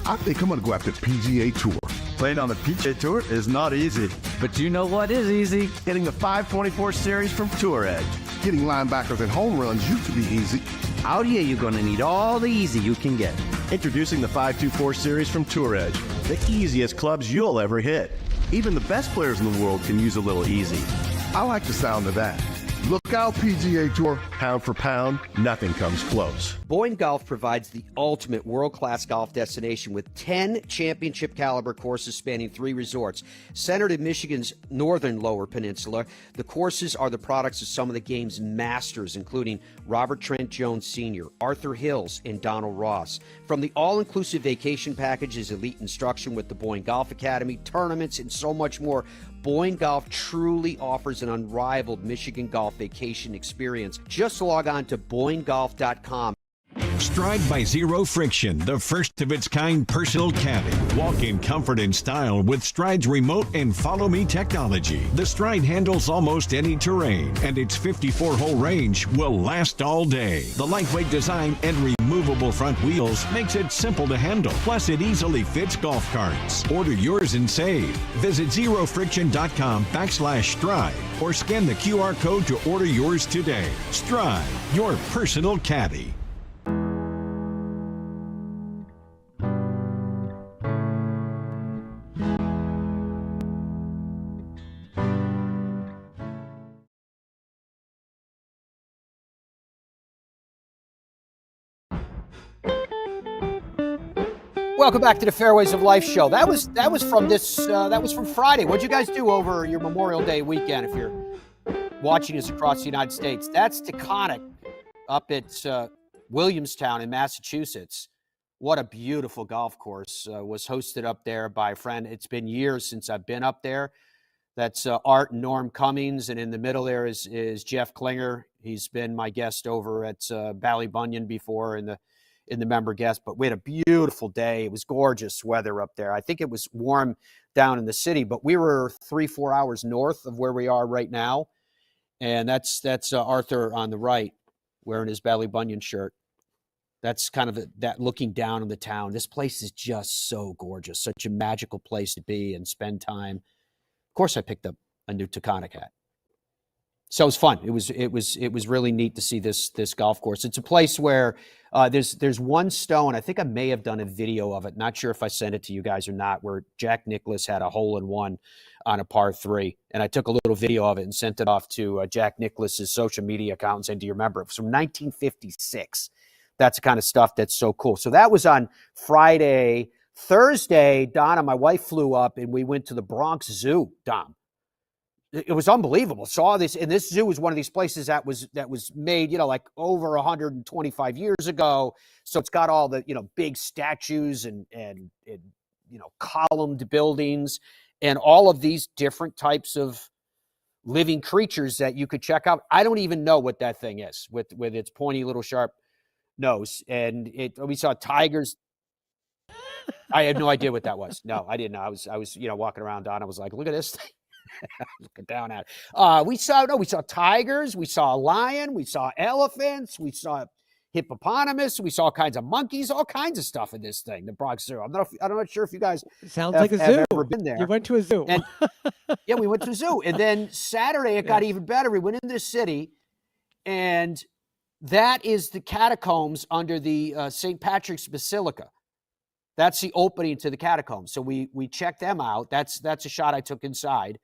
I think I'm gonna go after PGA Tour. Playing on the PGA Tour is not easy. But you know what is easy? Getting the 524 series from Tour Edge. Getting linebackers and home runs used to be easy. Out here, you're going to need all the easy you can get. Introducing the 524 series from Tour Edge. The easiest clubs you'll ever hit. Even the best players in the world can use a little easy. I like the sound of that. Look out, PGA Tour. Pound for pound, nothing comes close. Boyne Golf provides the ultimate world-class golf destination with 10 championship-caliber courses spanning 3 resorts. Centered in Michigan's northern Lower Peninsula, the courses are the products of some of the game's masters, including Robert Trent Jones Sr., Arthur Hills, and Donald Ross. From the all-inclusive vacation packages, elite instruction with the Boyne Golf Academy, tournaments, and so much more, Boyne Golf truly offers an unrivaled Michigan golf vacation experience. Just log on to BoyneGolf.com. Stride by Zero Friction, the first of its kind personal caddy. Walk in comfort and style with Stride's remote and follow me technology. The Stride handles almost any terrain, and its 54-hole range will last all day. The lightweight design and removable front wheels makes it simple to handle. Plus, it easily fits golf carts. Order yours and save. Visit zerofriction.com/stride or scan the QR code to order yours today. Stride, your personal caddy. Welcome back to the Fairways of Life show. That was from Friday. What'd you guys do over your Memorial Day weekend? If you're watching us across the United States, that's Taconic up at Williamstown in Massachusetts. What a beautiful golf course. Was hosted up there by a friend. It's been years since I've been up there. That's Art and Norm Cummings, and in the middle there is Jeff Klinger. He's been my guest over at Ballybunion before in the member guest, but we had a beautiful day. It was gorgeous weather up there. I think it was warm down in the city, but we were 3-4 hours north of where we are right now. And that's Arthur on the right wearing his Ballybunion shirt. That's kind of that looking down on the town. This place is just so gorgeous, such a magical place to be and spend time. Of course, I picked up a new Taconic hat. So it was fun. It was really neat to see this golf course. It's a place where there's one stone. I think I may have done a video of it. Not sure if I sent it to you guys or not. Where Jack Nicklaus had a hole-in-one on a par 3, and I took a little video of it and sent it off to Jack Nicklaus's social media account and said, "Do you remember?" It was from 1956. That's the kind of stuff that's so cool. So that was on Friday. Thursday, Donna, my wife, flew up and we went to the Bronx Zoo. Dom. It was unbelievable. Saw this, and this zoo was one of these places that was made, like over 125 years ago. So it's got all the, big statues and columned buildings and all of these different types of living creatures that you could check out. I don't even know what that thing is with its pointy little sharp nose. And we saw tigers. I had no idea what that was. No, I didn't know. I was walking around. Donna was like, "Look at this thing." Looking down at it. We saw tigers, we saw a lion, we saw elephants, we saw hippopotamus, we saw all kinds of monkeys, all kinds of stuff in this thing, the Bronx Zoo. I'm not sure if you guys like a zoo. Have ever been there. You went to a zoo. And, yeah, we went to a zoo. And then Saturday it got even better. We went into the city, and that is the catacombs under the St. Patrick's Basilica. That's the opening to the catacombs. So we checked them out. That's a shot I took inside.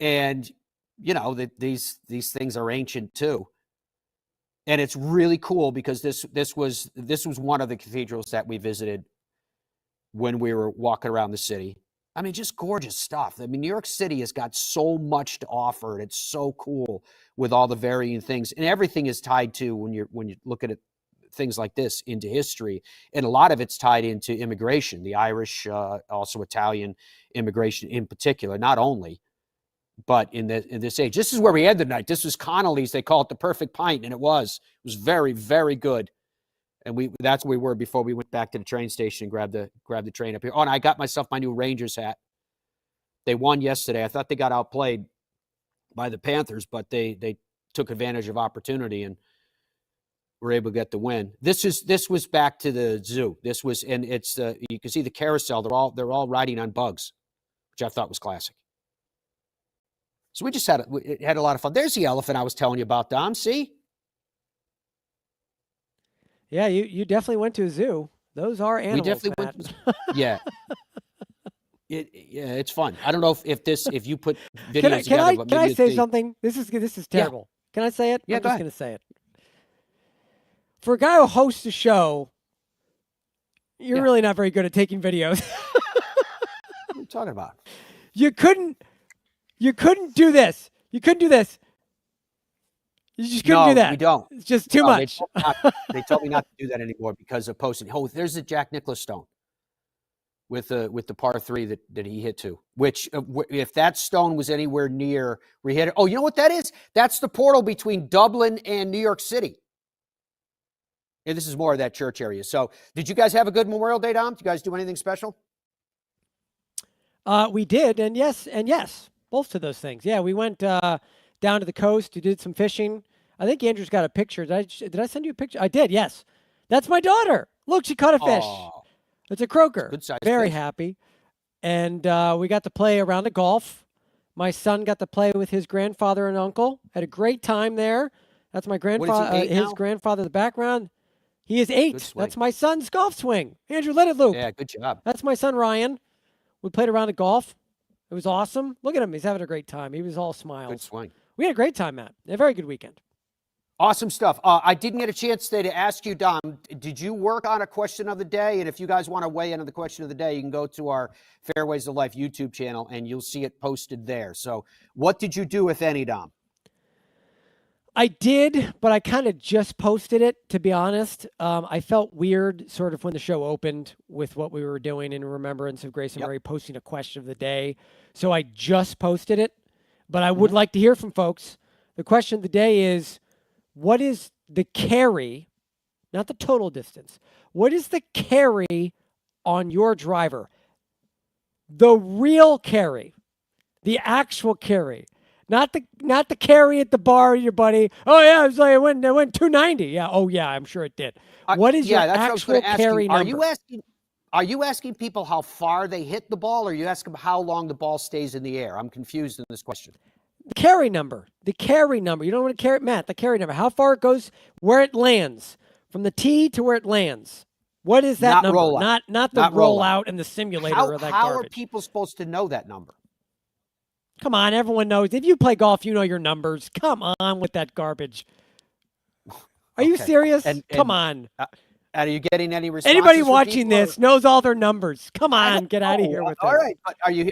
And, these things are ancient too. And it's really cool because this was one of the cathedrals that we visited when we were walking around the city. I mean, just gorgeous stuff. I mean, New York City has got so much to offer, and it's so cool with all the varying things. And everything is tied to, when you look at it things like this into history. And a lot of it's tied into immigration, the Irish, also Italian immigration in particular, not only, but in this age. This is where we end the night. This was Connolly's. They call it the perfect pint, and it was very, very good. And that's where we were before we went back to the train station and grabbed the train up here. Oh, and I got myself my new Rangers hat. They won yesterday. I thought they got outplayed by the Panthers, but they took advantage of opportunity and were able to get the win. This was back to the zoo. This was, and it's you can see the carousel. They're all riding on bugs, which I thought was classic. So we just had a lot of fun. There's the elephant I was telling you about, Dom. See? Yeah, you definitely went to a zoo. Those are animals. We definitely went. Yeah. It's fun. I don't know if you put videos together. Can I say something? This is terrible. Yeah. Can I say it? Yeah, I'm just going to say it. For a guy who hosts a show, you're really not very good at taking videos. What are you talking about? You couldn't do this. You couldn't do this. You just couldn't do that. We don't. It's just too much. They told me not to do that anymore because of posting. Oh, there's the Jack Nicklaus stone with the par 3 that he hit to. Which, if that stone was anywhere near where he hit it, oh, you know what that is? That's the portal between Dublin and New York City. And this is more of that church area. So, did you guys have a good Memorial Day, Dom? Did you guys do anything special? We did, and yes, both of those things. Yeah, we went down to the coast. We did some fishing. I think Andrew's got a picture. Did I send you a picture? I did, yes. That's my daughter. Look, she caught a fish. Oh, it's a croaker. Good size Very fish. happy. And we got to play a round of golf. My son got to play with his grandfather and uncle. Had a great time there. That's my grandfather. His grandfather in the background. He is 8. That's my son's golf swing. Andrew, let it loop. Yeah, good job. That's my son, Ryan. We played a round of golf. It was awesome. Look at him. He's having a great time. He was all smiles. Good swing. We had a great time, Matt. A very good weekend. Awesome stuff. I didn't get a chance today to ask you, Dom, did you work on a question of the day? And if you guys want to weigh in on the question of the day, you can go to our Fairways of Life YouTube channel and you'll see it posted there. So what did you do, if any, Dom? I did, but I kind of just posted it, to be honest. I felt weird sort of when the show opened with what we were doing in remembrance of Grayson Murray posting a question of the day. So I just posted it, but I would like to hear from folks. The question of the day is, what is the carry, not the total distance, what is the carry on your driver? The real carry, the actual carry. Not the carry at the bar, your buddy. Oh yeah, it went 290. Yeah. Oh yeah, I'm sure it did. What is your actual carry number? Are you asking people how far they hit the ball, or are you asking them how long the ball stays in the air? I'm confused in this question. The carry number. The carry number. You don't want to carry, Matt. The carry number. How far it goes, where it lands, from the tee to where it lands. What is that number? Rollout. Not the rollout and the simulator or that how garbage. Are people supposed to know that number? Come on, everyone knows. If you play golf, you know your numbers. Come on with that garbage. Are you serious? Come on. Are you getting any responses? Anybody watching this knows all their numbers. Come on, get out of here with that. All right.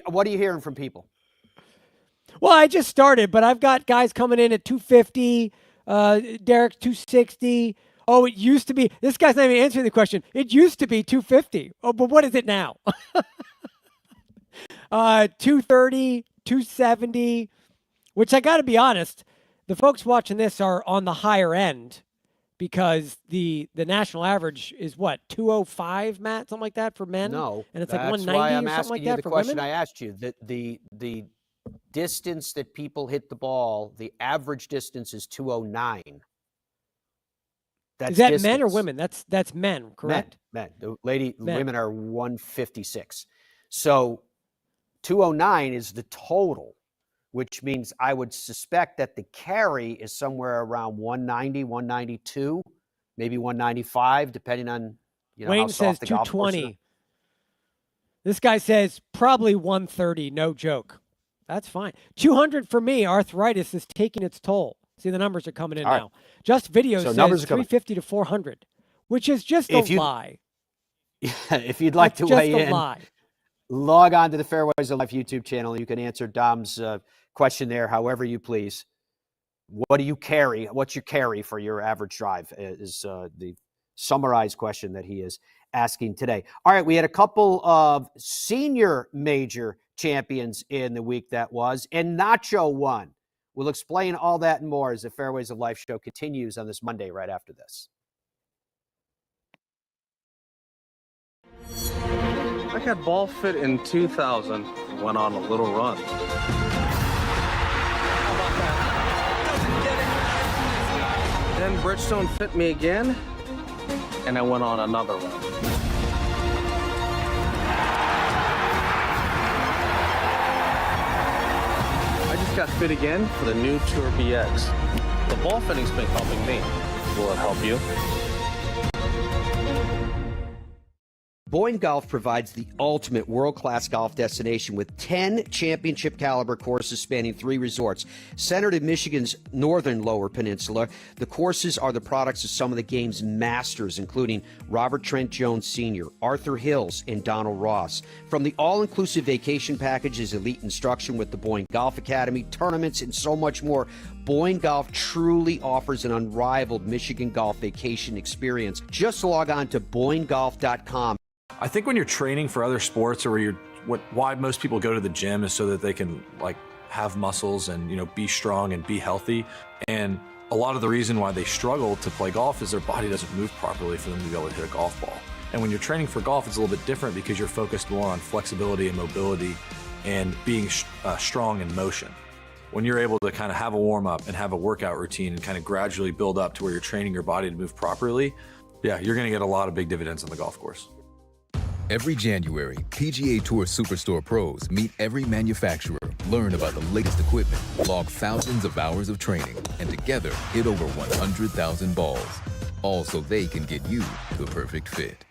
What are you hearing from people? Well, I just started, but I've got guys coming in at 250, Derek 260. Oh, it used to be. This guy's not even answering the question. It used to be 250. Oh, but what is it now? 230. 270, which I got to be honest, the folks watching this are on the higher end because the national average is what, 205, Matt, something like that for men? No, and it's like 190 why I'm or something like that the for question women? I asked you. The distance that people hit the ball, the average distance is 209. Is that men or women? That's men, correct? Men. The women are 156. So 209 is the total, which means I would suspect that the carry is somewhere around 190, 192, maybe 195, depending on Wayne how says soft the golf course is. 220. This guy says probably 130, no joke. That's fine. 200 for me, arthritis is taking its toll. See, the numbers are coming in now. Just Video says 350 to 400, which is just a lie. If you'd like to weigh in, log on to the Fairways of Life YouTube channel. You can answer Dom's question there however you please. What do you carry? What's your carry for your average drive is the summarized question that he is asking today. All right, we had a couple of senior major champions in the week that was, and Nacho won. We'll explain all that and more as the Fairways of Life show continues on this Monday right after this. I got ball fit in 2000, went on a little run. Then Bridgestone fit me again, and I went on another run. I just got fit again for the new Tour BX. The ball fitting's been helping me. Will it help you? Boyne Golf provides the ultimate world-class golf destination with 10 championship-caliber courses spanning 3 resorts. Centered in Michigan's northern Lower Peninsula, the courses are the products of some of the game's masters, including Robert Trent Jones Sr., Arthur Hills, and Donald Ross. From the all-inclusive vacation packages, elite instruction with the Boyne Golf Academy, tournaments, and so much more, Boyne Golf truly offers an unrivaled Michigan golf vacation experience. Just log on to BoyneGolf.com. I think when you're training for other sports, or why most people go to the gym is so that they can have muscles and be strong and be healthy. And a lot of the reason why they struggle to play golf is their body doesn't move properly for them to be able to hit a golf ball. And when you're training for golf, it's a little bit different because you're focused more on flexibility and mobility and being strong in motion. When you're able to kind of have a warm up and have a workout routine and kind of gradually build up to where you're training your body to move properly, yeah, you're going to get a lot of big dividends on the golf course. Every January, PGA Tour Superstore pros meet every manufacturer, learn about the latest equipment, log thousands of hours of training, and together hit over 100,000 balls. All so they can get you the perfect fit.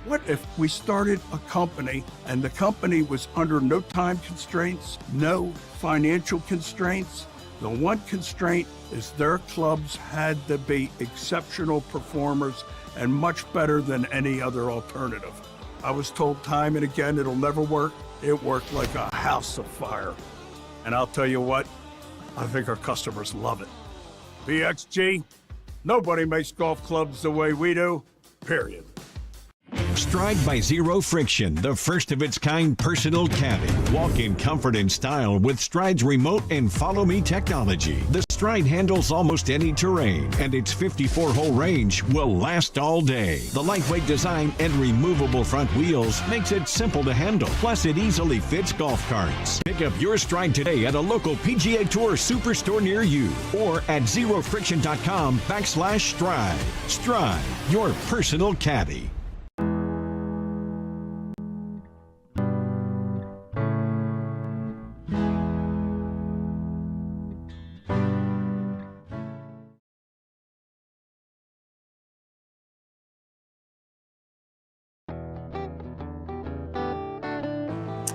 What if we started a company and the company was under no time constraints, no financial constraints? The one constraint is their clubs had to be exceptional performers and much better than any other alternative. I was told time and again it'll never work. It worked like a house of fire. And I'll tell you what, I think our customers love it. BXG, nobody makes golf clubs the way we do, period. Stride by Zero Friction, the first of its kind personal caddy. Walk in comfort and style with Stride's remote and follow me technology. The Stride handles almost any terrain, and its 54-hole range will last all day. The lightweight design and removable front wheels makes it simple to handle. Plus, it easily fits golf carts. Pick up your Stride today at a local PGA Tour Superstore near you or at zerofriction.com/Stride. Stride, your personal caddy.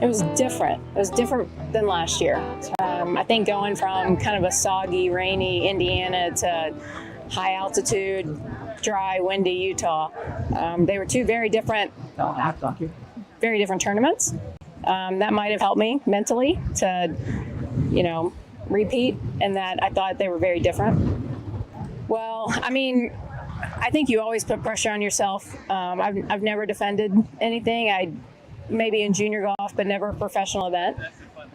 It was different. It was different than last year. I think going from kind of a soggy, rainy Indiana to high altitude, dry, windy Utah, they were two very different tournaments. That might have helped me mentally to, repeat, and that I thought they were very different. Well, I mean, I think you always put pressure on yourself. I've never defended anything. Maybe in junior golf, but never a professional event.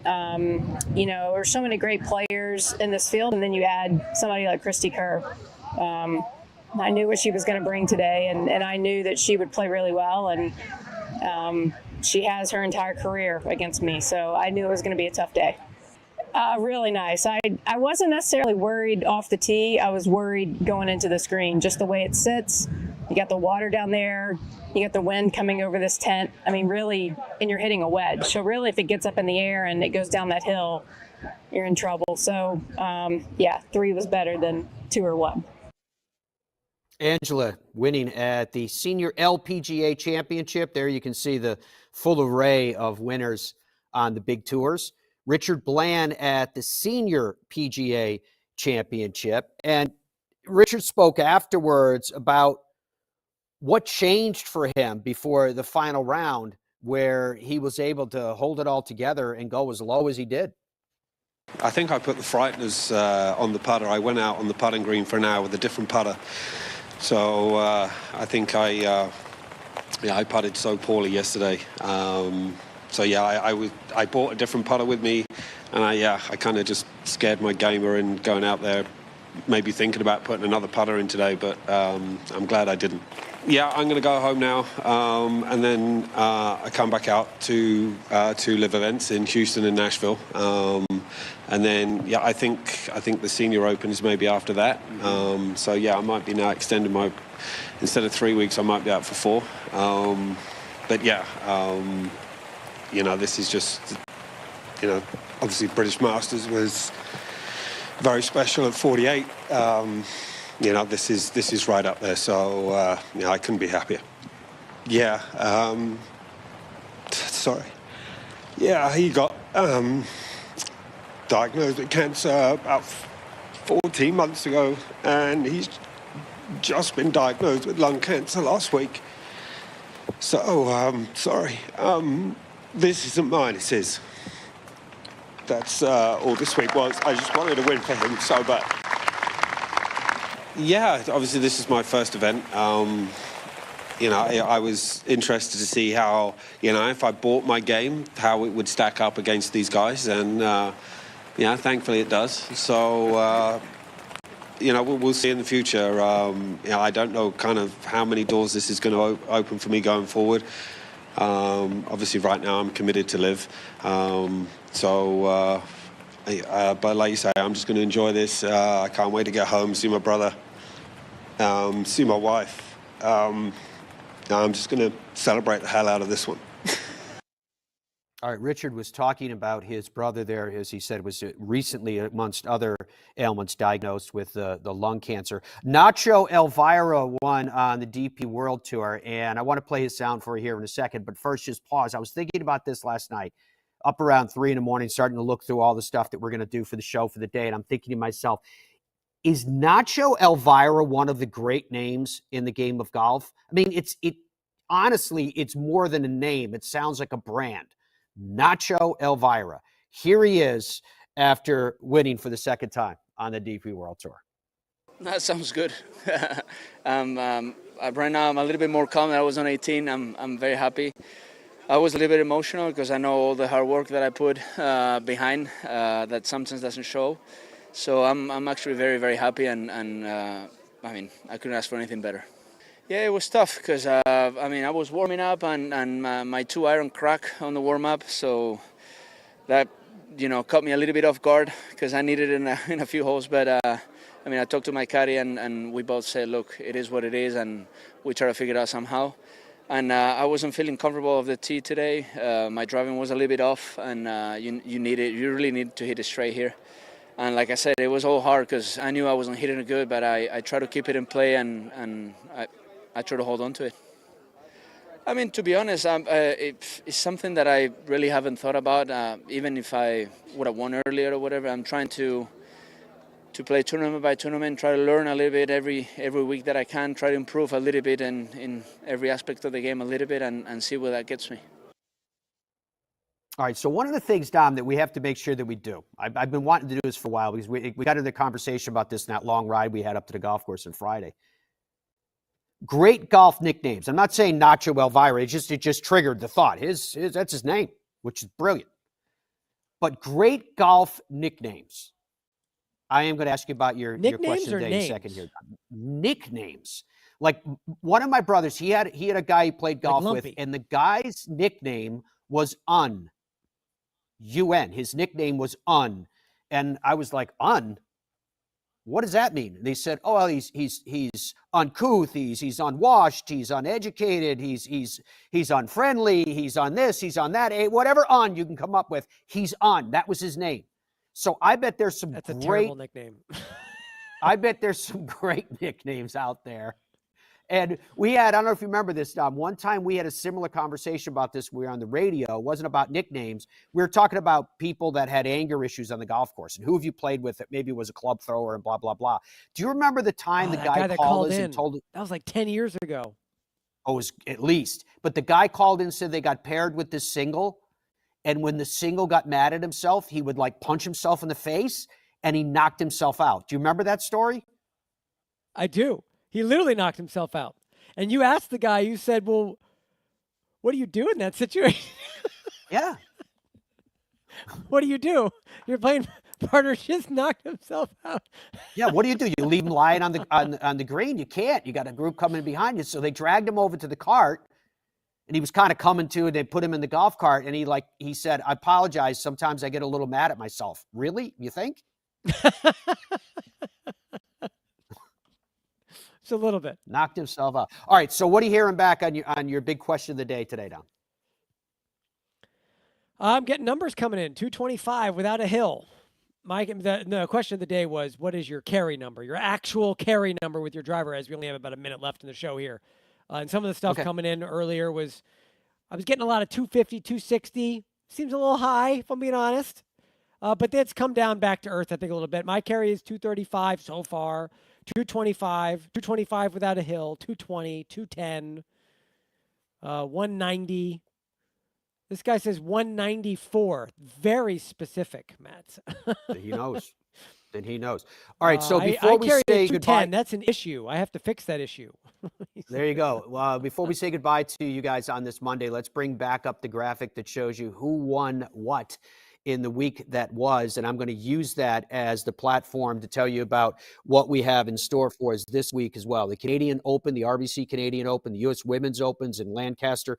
There's so many great players in this field, and then you add somebody like Christy Kerr. I knew what she was going to bring today, and I knew that she would play really well, and she has her entire career against me, so I knew it was going to be a tough day. Really nice. I wasn't necessarily worried off the tee. I was worried going into the screen, just the way it sits. You got the water down there. You got the wind coming over this tent. I mean, really, and you're hitting a wedge. So really, if it gets up in the air and it goes down that hill, you're in trouble. So, 3 was better than 2 or 1. Angela winning at the Senior LPGA Championship. There you can see the full array of winners on the big tours. Richard Bland at the Senior PGA Championship. And Richard spoke afterwards about what changed for him before the final round, where he was able to hold it all together and go as low as he did. I think I put the frighteners on the putter. I went out on the putting green for an hour with a different putter. So I think I putted so poorly yesterday. So yeah, I bought a different putter with me, and I kind of just scared my gamer in going out there, maybe thinking about putting another putter in today, but I'm glad I didn't. Yeah, I'm going to go home now, and then I come back out to live events in Houston and Nashville, and then yeah, I think the Senior Open is maybe after that. So yeah, I might be now extending my, instead of 3 weeks, I might be out for 4. But yeah, this is just, obviously British Masters was very special at 48. This is right up there, so I couldn't be happier. Yeah, sorry. Yeah, he got diagnosed with cancer about 14 months ago, and he's just been diagnosed with lung cancer last week. So, sorry. This isn't mine, it's his. That's all this week was. I just wanted to win for him so bad. Yeah, obviously this is my first event. I was interested to see how, if I bought my game, how it would stack up against these guys. And, thankfully it does. So, we'll see in the future. I don't know kind of how many doors this is going to open for me going forward. Obviously right now I'm committed to live. But like you say, I'm just going to enjoy this. I can't wait to get home, see my brother, see my wife. I'm just going to celebrate the hell out of this one. All right, Richard was talking about his brother there, as he said, was recently, amongst other ailments, diagnosed with the lung cancer. Nacho Elvir won on the DP World Tour, and I want to play his sound for you here in a second, but first just pause. I was thinking about this last night, up around 3 a.m, starting to look through all the stuff that we're going to do for the show for the day, and I'm thinking to myself, is Nacho Elvir one of the great names in the game of golf? I mean, honestly, it's more than a name. It sounds like a brand. Nacho Elvir. Here he is after winning for the second time on the DP World Tour. That sounds good. Right now I'm a little bit more calm than I was on 18. I'm very happy. I was a little bit emotional because I know all the hard work that I put behind that sometimes doesn't show. So I'm actually very, very happy, and I couldn't ask for anything better. Yeah, it was tough because, I was warming up and my 2-iron crack on the warm-up, so that, caught me a little bit off guard because I needed it in a few holes. But, I talked to my caddy and we both said, look, it is what it is, and we try to figure it out somehow. And I wasn't feeling comfortable off the tee today. My driving was a little bit off, and you really need to hit it straight here. And like I said, it was all hard because I knew I wasn't hitting it good, but I tried to keep it in play, and I try to hold on to it. To be honest, it's something that I really haven't thought about. Even if I would have won earlier or whatever, I'm trying to play tournament by tournament, try to learn a little bit every week that I can, try to improve a little bit in every aspect of the game a little bit, and see where that gets me. All right, so one of the things, Dom, that we have to make sure that we do, I've been wanting to do this for a while because we got into the conversation about this in that long ride we had up to the golf course on Friday. Great golf nicknames. I'm not saying Nacho Elvir. It just triggered the thought. That's his name, which is brilliant. But great golf nicknames. I am going to ask you about your question today in a second here. Nicknames. Like one of my brothers, he had a guy he played golf with, and the guy's nickname was Un. UN. His nickname was Un. And I was like, Un? What does that mean? And they said, oh, well, he's uncouth, he's unwashed, he's uneducated, he's unfriendly, he's on this, he's on that, whatever Un you can come up with, he's Un. That was his name. So I bet there's some That's a terrible nickname. I bet there's some great nicknames out there. And we had, I don't know if you remember this, Dom, one time we had a similar conversation about this. We were on the radio. It wasn't about nicknames. We were talking about people that had anger issues on the golf course and who have you played with that maybe was a club thrower and blah, blah, blah. Do you remember the time the guy that called us and told us? That was like 10 years ago. Oh, it was at least. But the guy called in and said they got paired with this single. And when the single got mad at himself, he would like punch himself in the face and he knocked himself out. Do you remember that story? I do. He literally knocked himself out. And you asked the guy, you said, well, what do you do in that situation? Yeah. What do you do? Your playing partner just knocked himself out. Yeah, what do? You leave him lying on the green? You can't. You got a group coming behind you. So they dragged him over to the cart, and he was kind of coming to, and they put him in the golf cart, and he said, I apologize. Sometimes I get a little mad at myself. Really? You think? It's a little bit. Knocked himself out. All right, so what are you hearing back on your big question of the day today, Don? I'm getting numbers coming in. 225 without a hill. Mike, the question of the day was, what is your carry number, your actual carry number with your driver, as we only have about a minute left in the show here. And some of the stuff coming in earlier was, I was getting a lot of 250, 260. Seems a little high, if I'm being honest. But that's come down back to earth, I think, a little bit. My carry is 235 so far, 225 without a hill, 220, 210, 190. This guy says 194. Very specific, Matt. He knows. Then he knows. All right, so before we carry say 210. goodbye. That's an issue. I have to fix that issue. There you go. Before we say goodbye to you guys on this Monday, let's bring back up the graphic that shows you who won what in the week that was, and I'm going to use that as the platform to tell you about what we have in store for us this week as well. The Canadian Open, the RBC Canadian Open, the U.S. Women's Opens in Lancaster,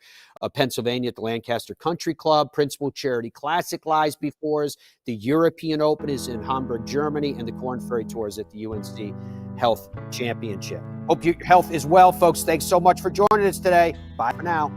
Pennsylvania at the Lancaster Country Club. Principal Charity Classic lies before us. The European Open is in Hamburg, Germany, and the Corn Ferry Tour is at the UNC Health Championship. Hope your health is well, folks. Thanks so much for joining us today. Bye for now.